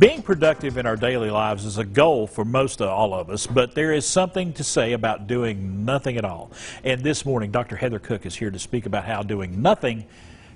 Being productive in our daily lives is a goal for most of all of us, but there is something to say about doing nothing at all. And this morning, Dr. Heather Cook is here to speak about how doing nothing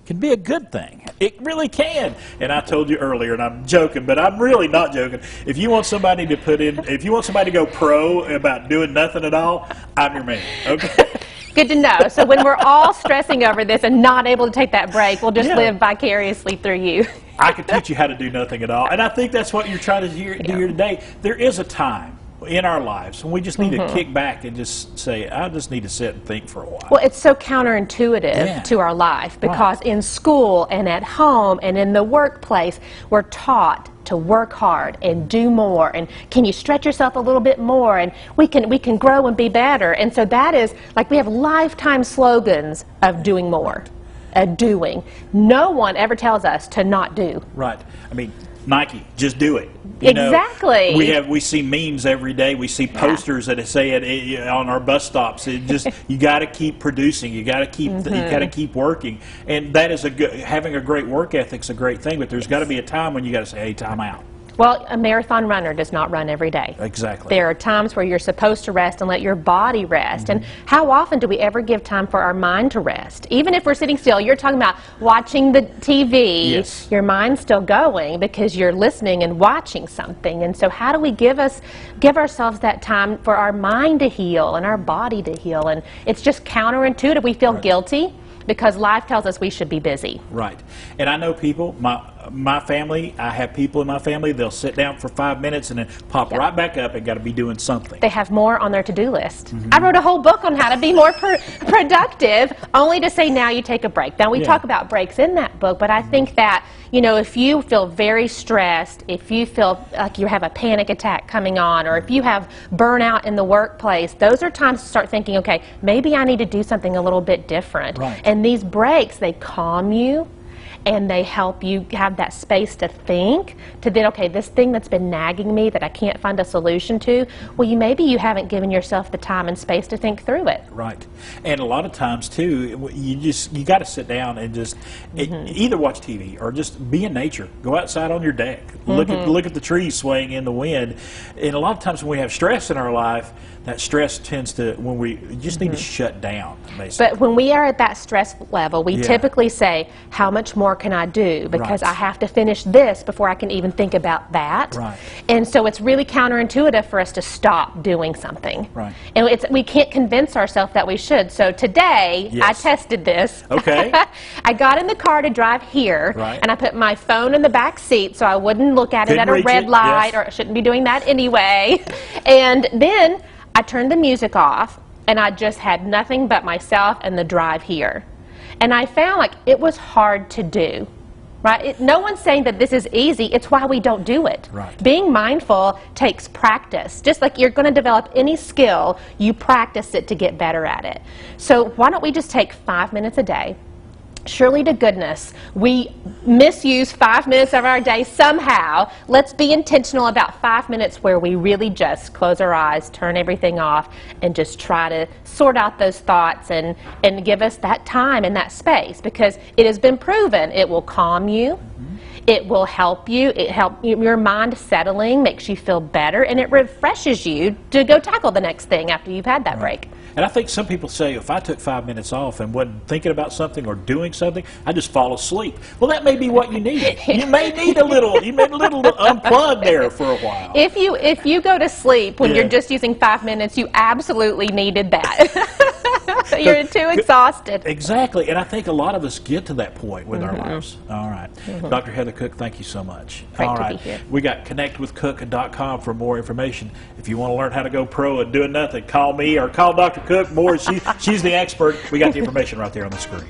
can be a good thing. It really can. And I told you earlier, and I'm joking, but I'm really not joking. If you want somebody to go pro about doing nothing at all, I'm your man. Okay. Good to know. So when we're all stressing over this and not able to take that break, we'll just live vicariously through you. I could teach you how to do nothing at all. And I think that's what you're trying to do here today. There is a time in our lives when we just need to kick back and just say, I just need to sit and think for a while. Well, it's so counterintuitive to our life because in school and at home and in the workplace, we're taught to work hard and do more, and can you stretch yourself a little bit more, and we can grow and be better. And so that is like we have lifetime slogans of doing more, doing. No one ever tells us to not do. Right. I mean, Nike, just do it. Exactly. We see memes every day. We see posters that say it on our bus stops. It just you got to keep producing. You got to keep you got to keep working. And that is having a great work ethic's a great thing. But there's got to be a time when you got to say, hey, time out. Well, a marathon runner does not run every day. Exactly. There are times where you're supposed to rest and let your body rest. And how often do we ever give time for our mind to rest? Even if we're sitting still, you're talking about watching the TV. Yes. Your mind's still going because you're listening and watching something. And so how do we give ourselves that time for our mind to heal and our body to heal? And it's just counterintuitive. We feel guilty because life tells us we should be busy. Right. And I know people, my family, I have people in my family, they'll sit down for 5 minutes and then pop right back up and got to be doing something. They have more on their to-do list. I wrote a whole book on how to be more productive, only to say now you take a break. Now we talk about breaks in that book, but I think that, you know, if you feel very stressed, if you feel like you have a panic attack coming on, or if you have burnout in the workplace, those are times to start thinking, okay, maybe I need to do something a little bit different. Right. And these breaks, they calm you, and they help you have that space to think, to then, okay, this thing that's been nagging me that I can't find a solution to, well, maybe you haven't given yourself the time and space to think through it. Right. And a lot of times, too, you got to sit down and just either watch TV or just be in nature. Go outside on your deck. Look at the trees swaying in the wind. And a lot of times when we have stress in our life, that stress tends to, when we just need to shut down, basically. But when we are at that stress level, we typically say, how much more can I do? Because I have to finish this before I can even think about that. Right. And so it's really counterintuitive for us to stop doing something. Right. And we can't convince ourselves that we should. So today, I tested this. Okay. I got in the car to drive here, and I put my phone in the back seat so I wouldn't look at it at a red light, or I shouldn't be doing that anyway. And then I turned the music off, and I just had nothing but myself and the drive here. And I found like it was hard to do, right? No one's saying that this is easy. It's why we don't do it. Right. Being mindful takes practice. Just like you're going to develop any skill, you practice it to get better at it. So why don't we just take 5 minutes a day? Surely to goodness, we misuse 5 minutes of our day somehow. Let's be intentional about 5 minutes where we really just close our eyes, turn everything off, and just try to sort out those thoughts and give us that time and that space, because it has been proven it will calm you. It will help you. It helps your mind settling, makes you feel better, and it refreshes you to go tackle the next thing after you've had that break. And I think some people say, if I took 5 minutes off and wasn't thinking about something or doing something, I just fall asleep. Well, that may be what you need. You may need a little unplug there for a while. If you go to sleep when you're just using 5 minutes, you absolutely needed that. You're too exhausted. Exactly. And I think a lot of us get to that point with our lives. All right. Dr. Heather Cook, thank you so much. Great to be here. We got connectwithcook.com for more information. If you want to learn how to go pro and doing nothing, call me or call Dr. Cook. She's the expert. We got the information right there on the screen.